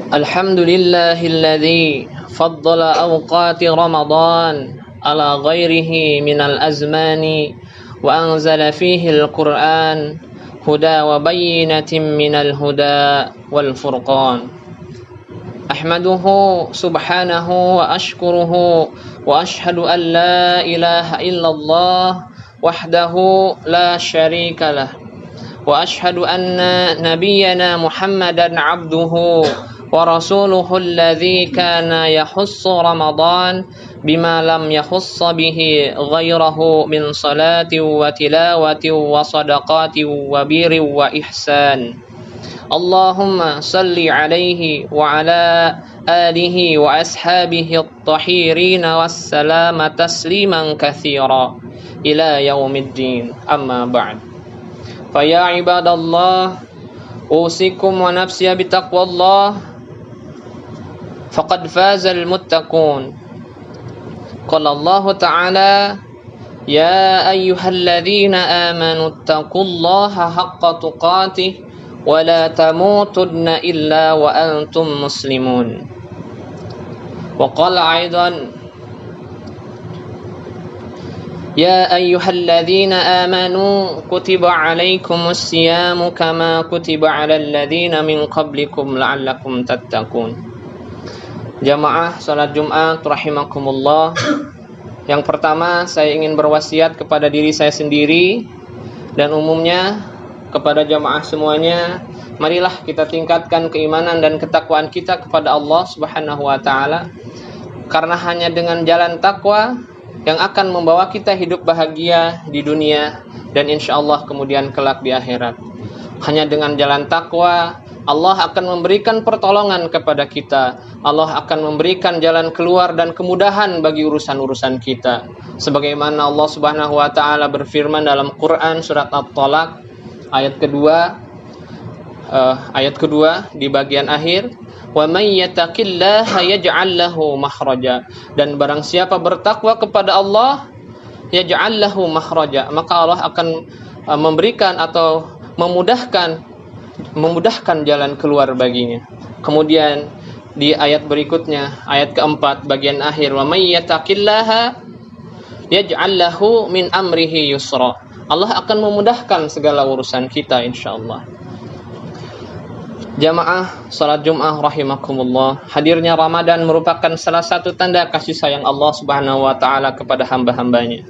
الحمد لله الذي فضل أوقات رمضان على غيره من الأزمان وأنزل فيه القرآن هدى وبينة من الهدى والفرقان أحمده سبحانه وأشكره وأشهد أن لا إله إلا الله وحده لا شريك له وأشهد أن نبينا محمدا عبده ورسوله الذي كان يخص رمضان بما لم يخص به غيره من صلاة وتلاوة وصدقات وبر وإحسان اللهم صل عليه وعلى آله وأصحابه الطهيرين والسلام تسليما كثيرا إلى يوم الدين أما بعد فيا عباد الله أوصيكم ونفسي بتقوى الله فقد فاز المتقون قال الله تعالى يا أيها الذين آمنوا اتقوا الله حق تقاته ولا تموتن إلا وأنتم مسلمون وقال أيضا يا أيها الذين آمنوا كتب عليكم الصيام كما كتب على الذين من قبلكم لعلكم تتقون. Jamaah salat Jumat rahimakumullah. Yang pertama, saya ingin berwasiat kepada diri saya sendiri dan umumnya kepada jamaah semuanya, marilah kita tingkatkan keimanan dan ketakwaan kita kepada Allah Subhanahu wa taala. Karena hanya dengan jalan takwa yang akan membawa kita hidup bahagia di dunia dan insyaallah kemudian kelak di akhirat. Hanya dengan jalan takwa Allah akan memberikan pertolongan kepada kita. Allah akan memberikan jalan keluar dan kemudahan bagi urusan-urusan kita. Sebagaimana Allah Subhanahu wa taala berfirman dalam Quran surat At-Talaq ayat kedua di bagian akhir, wa may yattaqillaha yaj'al lahu makhraja, dan barang siapa bertakwa kepada Allah yaj'al lahu makhraja, maka Allah akan memberikan atau memudahkan jalan keluar baginya. Kemudian di ayat berikutnya, ayat keempat bagian akhir, wa may yattaqillaha yaj'al lahu min amrihi yusra, Allah akan memudahkan segala urusan kita insyaallah. Jamaah salat Jumat rahimakumullah, hadirnya Ramadan merupakan salah satu tanda kasih sayang Allah Subhanahu wa taala kepada hamba-hambanya.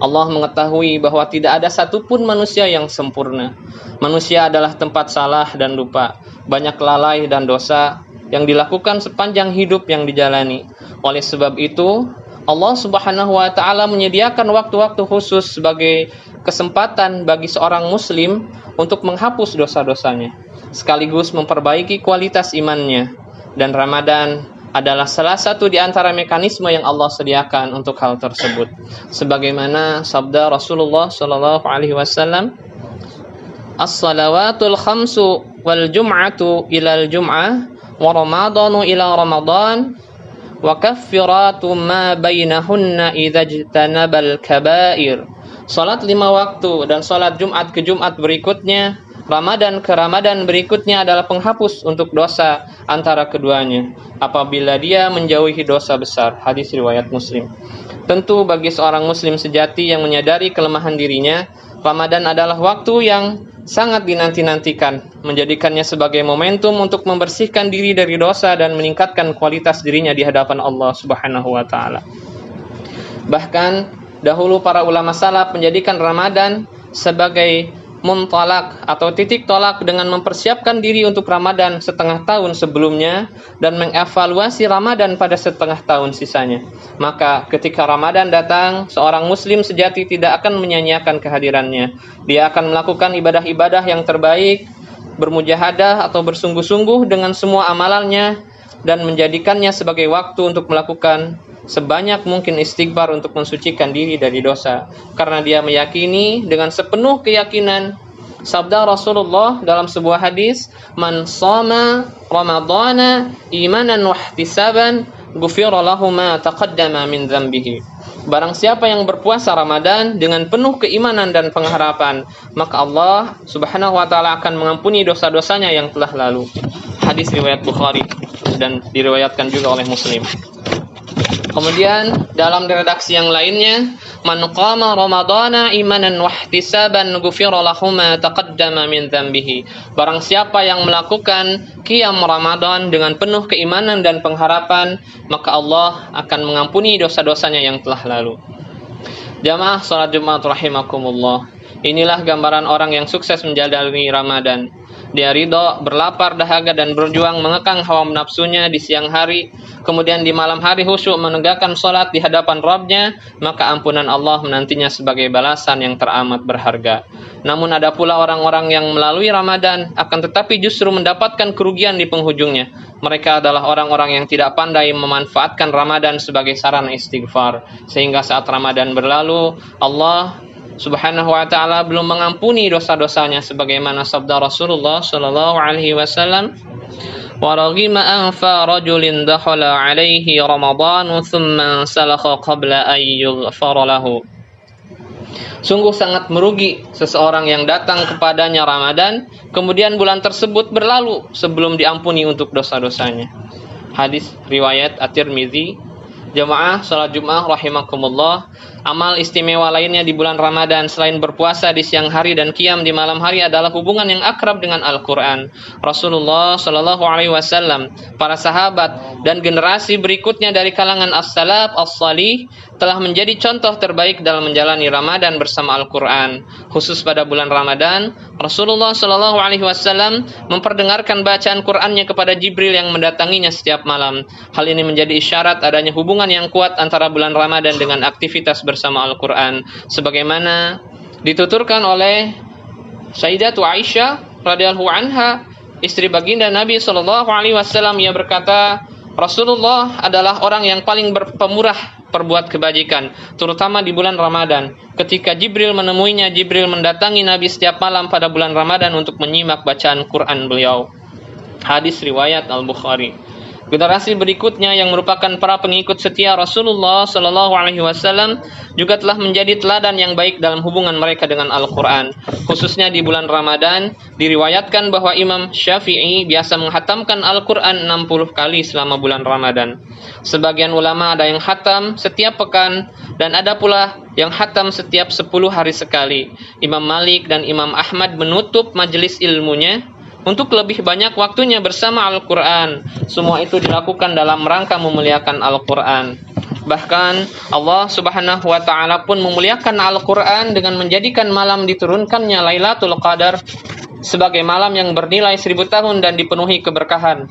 Allah mengetahui bahwa tidak ada satupun manusia yang sempurna. Manusia adalah tempat salah dan lupa, banyak lalai dan dosa yang dilakukan sepanjang hidup yang dijalani. Oleh sebab itu, Allah Subhanahu wa taala menyediakan waktu-waktu khusus sebagai kesempatan bagi seorang muslim untuk menghapus dosa-dosanya, sekaligus memperbaiki kualitas imannya. Dan Ramadan adalah salah satu di antara mekanisme yang Allah sediakan untuk hal tersebut. Sebagaimana sabda Rasulullah sallallahu alaihi wasallam, "As-salawatul khamsu wal jum'atu ilal jum'ah wa ramadhanu ila ramadan wa kaffiratu ma bainahunna idza ijtanabal kaba'ir." Salat 5 waktu dan salat Jumat ke Jumat berikutnya, Ramadan ke Ramadan berikutnya adalah penghapus untuk dosa antara keduanya apabila dia menjauhi dosa besar. Hadis riwayat Muslim. Tentu bagi seorang muslim sejati yang menyadari kelemahan dirinya, Ramadan adalah waktu yang sangat dinanti-nantikan, menjadikannya sebagai momentum untuk membersihkan diri dari dosa dan meningkatkan kualitas dirinya di hadapan Allah Subhanahu wa taala. Bahkan dahulu para ulama salaf menjadikan Ramadan sebagai muntalak atau titik tolak dengan mempersiapkan diri untuk Ramadan setengah tahun sebelumnya dan mengevaluasi Ramadan pada setengah tahun sisanya. Maka ketika Ramadan datang, seorang muslim sejati tidak akan menyanyiakan kehadirannya. Dia akan melakukan ibadah-ibadah yang terbaik, bermujahadah atau bersungguh-sungguh dengan semua amalannya dan menjadikannya sebagai waktu untuk melakukan sebanyak mungkin istighfar untuk mensucikan diri dari dosa, karena dia meyakini dengan sepenuh keyakinan sabda Rasulullah dalam sebuah hadis, man shoma ramadhana imanan wa ihtisaban ghufira lahu ma taqaddama min dzambihi. Barang siapa yang berpuasa Ramadan dengan penuh keimanan dan pengharapan, maka Allah Subhanahu wa taala akan mengampuni dosa-dosanya yang telah lalu. Hadis riwayat Bukhari dan diriwayatkan juga oleh Muslim. Kemudian dalam redaksi yang lainnya, man qama ramadhana imanan wa ihtisaban ghufira lahu ma taqaddama min dhanbihi. Barang siapa yang melakukan qiyam Ramadan dengan penuh keimanan dan pengharapan, maka Allah akan mengampuni dosa-dosanya yang telah lalu. Jamaah salat Jumat rahimakumullah. Inilah gambaran orang yang sukses menjalani Ramadan. Dia ridho, berlapar dahaga dan berjuang mengekang hawa nafsunya di siang hari, kemudian di malam hari khusyuk menegakkan salat di hadapan Rabb-Nya, maka ampunan Allah menantinya sebagai balasan yang teramat berharga. Namun ada pula orang-orang yang melalui Ramadan akan tetapi justru mendapatkan kerugian di penghujungnya. Mereka adalah orang-orang yang tidak pandai memanfaatkan Ramadan sebagai sarana istighfar, sehingga saat Ramadan berlalu, Allah Subhanahu wa ta'ala belum mengampuni dosa-dosanya sebagaimana sabda Rasulullah sallallahu alaihi wasallam, wa raghima anfa rajulin dakhala alaihi ramadhan thumma salakha qabla an yughfara lahu. Sungguh sangat merugi seseorang yang datang kepadanya Ramadan, kemudian bulan tersebut berlalu sebelum diampuni untuk dosa-dosanya. Hadis riwayat At-Tirmidzi. Jamaah salat Jumat rahimakumullah, amal istimewa lainnya di bulan Ramadan selain berpuasa di siang hari dan qiyam di malam hari adalah hubungan yang akrab dengan Al-Qur'an. Rasulullah sallallahu alaihi wasallam, para sahabat dan generasi berikutnya dari kalangan as-salaf as-salih telah menjadi contoh terbaik dalam menjalani Ramadan bersama Al-Qur'an. Khusus pada bulan Ramadan, Rasulullah sallallahu alaihi wasallam memperdengarkan bacaan Qur'annya kepada Jibril yang mendatanginya setiap malam. Hal ini menjadi isyarat adanya hubungan yang kuat antara bulan Ramadan dengan aktivitas bersama Al-Qur'an, sebagaimana dituturkan oleh Sayyidatu Aisyah radhiyallahu anha, istri baginda Nabi sallallahu alaihi wasallam. Ia berkata, Rasulullah adalah orang yang paling pemurah perbuat kebajikan, terutama di bulan Ramadan. Ketika Jibril menemuinya, Jibril mendatangi Nabi setiap malam pada bulan Ramadan untuk menyimak bacaan Quran beliau. Hadis riwayat Al-Bukhari. Generasi berikutnya yang merupakan para pengikut setia Rasulullah sallallahu alaihi wasallam juga telah menjadi teladan yang baik dalam hubungan mereka dengan Al-Qur'an. Khususnya di bulan Ramadan, diriwayatkan bahwa Imam Syafi'i biasa menghatamkan Al-Qur'an 60 kali selama bulan Ramadan. Sebagian ulama ada yang khatam setiap pekan dan ada pula yang khatam setiap 10 hari sekali. Imam Malik dan Imam Ahmad menutup majelis ilmunya untuk lebih banyak waktunya bersama Al-Qur'an. Semua itu dilakukan dalam rangka memuliakan Al-Qur'an. Bahkan Allah Subhanahu wa ta'ala pun memuliakan Al-Qur'an dengan menjadikan malam diturunkannya Lailatul Qadar sebagai malam yang bernilai 1000 tahun dan dipenuhi keberkahan.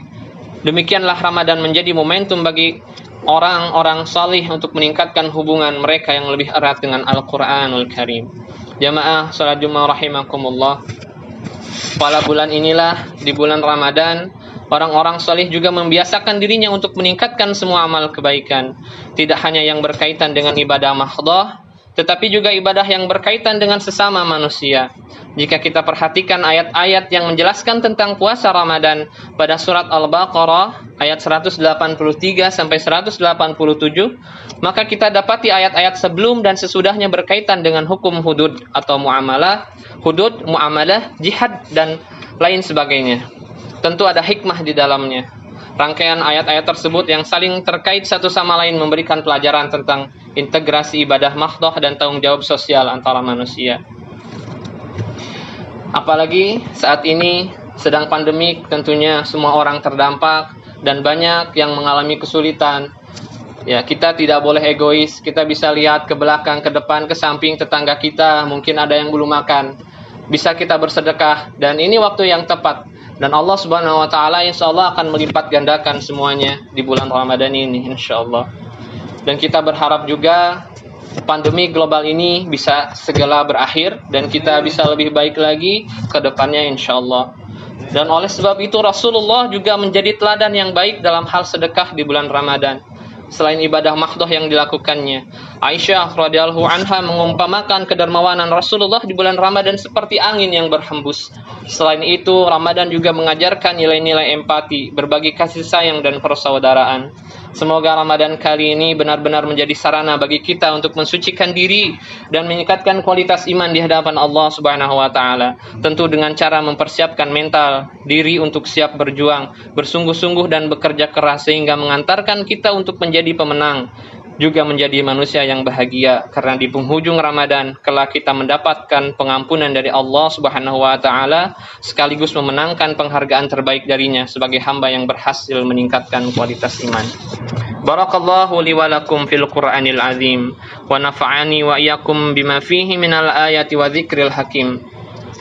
Demikianlah Ramadan menjadi momentum bagi orang-orang salih untuk meningkatkan hubungan mereka yang lebih erat dengan Al-Qur'anul Karim. Jamaah salat Jumat rahimakumullah. Pada bulan inilah, di bulan Ramadan, orang-orang salih juga membiasakan dirinya untuk meningkatkan semua amal kebaikan. Tidak hanya yang berkaitan dengan ibadah mahdhah, tetapi juga ibadah yang berkaitan dengan sesama manusia. Jika kita perhatikan ayat-ayat yang menjelaskan tentang puasa Ramadan pada surat Al-Baqarah ayat 183 sampai 187, maka kita dapati ayat-ayat sebelum dan sesudahnya berkaitan dengan hukum hudud atau muamalah, hudud, muamalah, jihad dan lain sebagainya. Tentu ada hikmah di dalamnya. Rangkaian ayat-ayat tersebut yang saling terkait satu sama lain memberikan pelajaran tentang integrasi ibadah mahdhah dan tanggung jawab sosial antara manusia. Apalagi saat ini sedang pandemik, tentunya semua orang terdampak dan banyak yang mengalami kesulitan. Ya, kita tidak boleh egois. Kita bisa lihat ke belakang, ke depan, ke samping tetangga kita, mungkin ada yang belum makan. Bisa kita bersedekah dan ini waktu yang tepat. Dan Allah Subhanahu wa ta'ala insyaallah akan melipat gandakan semuanya di bulan Ramadan ini insyaallah. Dan kita berharap juga pandemi global ini bisa segera berakhir dan kita bisa lebih baik lagi ke depannya insyaallah. Dan oleh sebab itu Rasulullah juga menjadi teladan yang baik dalam hal sedekah di bulan Ramadan. Selain ibadah mahdhah yang dilakukannya, Aisyah radhiyallahu anha mengumpamakan kedermawanan Rasulullah di bulan Ramadan seperti angin yang berhembus. Selain itu, Ramadan juga mengajarkan nilai-nilai empati, berbagi kasih sayang dan persaudaraan. Semoga Ramadan kali ini benar-benar menjadi sarana bagi kita untuk mensucikan diri dan meningkatkan kualitas iman di hadapan Allah Subhanahu wa taala. Tentu dengan cara mempersiapkan mental diri untuk siap berjuang, bersungguh-sungguh dan bekerja keras sehingga mengantarkan kita untuk menjadi pemenang, juga menjadi manusia yang bahagia, karena di penghujung Ramadan kelak kita mendapatkan pengampunan dari Allah Subhanahu wa taala sekaligus memenangkan penghargaan terbaik darinya sebagai hamba yang berhasil meningkatkan kualitas iman. Barakallahu li wa lakum fil Qur'anil azim wa nafa'ani wa iyyakum bima fihi minal ayati wa dzikril hakim.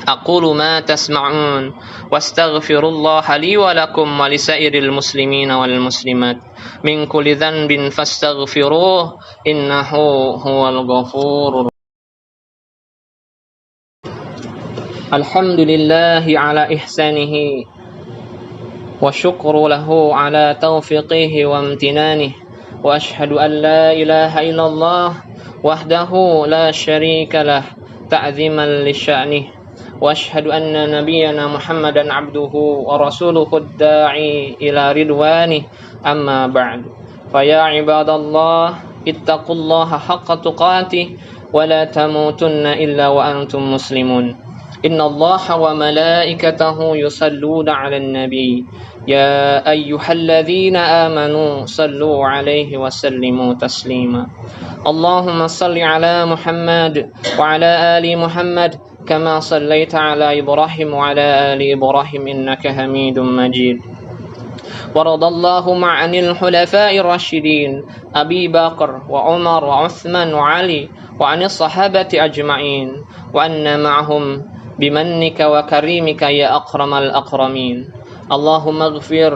أقول ما تسمعون واستغفر الله لي ولكم ولسائر المسلمين والمسلمات من كل ذنب فاستغفروه إنه هو الغفور. الحمد لله على إحسانه وشكر له على توفيقه وامتنانه وأشهد أن لا إله إلا الله وحده لا شريك له تعظيما لشأنه وأشهد أن نبينا محمدا عبده ورسوله الداعي إلى رضوانه أما بعد فيا عباد الله اتقوا الله حق تقاته ولا تموتن إلا وأنتم مسلمون إن الله وملائكته يصلون على النبي يا أيها الذين آمنوا صلوا عليه وسلموا تسليما اللهم صل على محمد وعلى آل محمد كما صليت على إبراهيم وعلى آل إبراهيم إنك حميد مجيد ورضى الله عن الخلفاء الراشدين أبي بكر وعمر وعثمان وعلي وعن الصحابة أجمعين وأن معهم بمنك وكريمك يا أكرم الأكرمين اللهم اغفر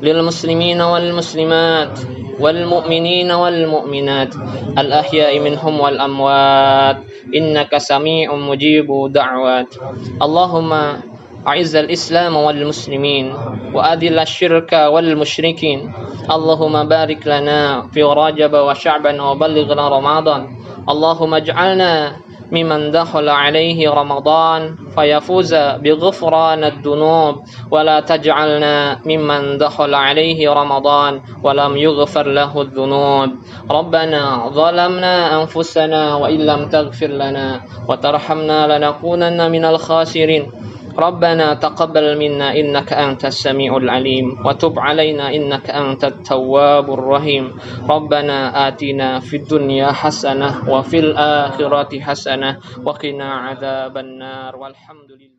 للمسلمين والمسلمات والمؤمنين والمؤمنات الأحياء منهم والأموات إنك سميع مجيب دعوات اللهم أعز الإسلام والمسلمين وأذل الشرك والمشركين اللهم بارك لنا في رجب وشعبان وبلغنا رمضان اللهم اجعلنا ممن دخل عليه رمضان فيفوز بغفران الذنوب ولا تجعلنا ممن دخل عليه رمضان ولم يغفر له الذنوب ربنا ظلمنا أنفسنا وإن لم تغفر لنا وترحمنا لنكونن من الخاسرين ربنا تقبل منا إنك أنت السميع العليم وتب علينا إنك أنت التواب الرحيم ربنا آتنا في الدنيا حسنة وفي الآخرة حسنة وقنا عذاب النار والحمد لله.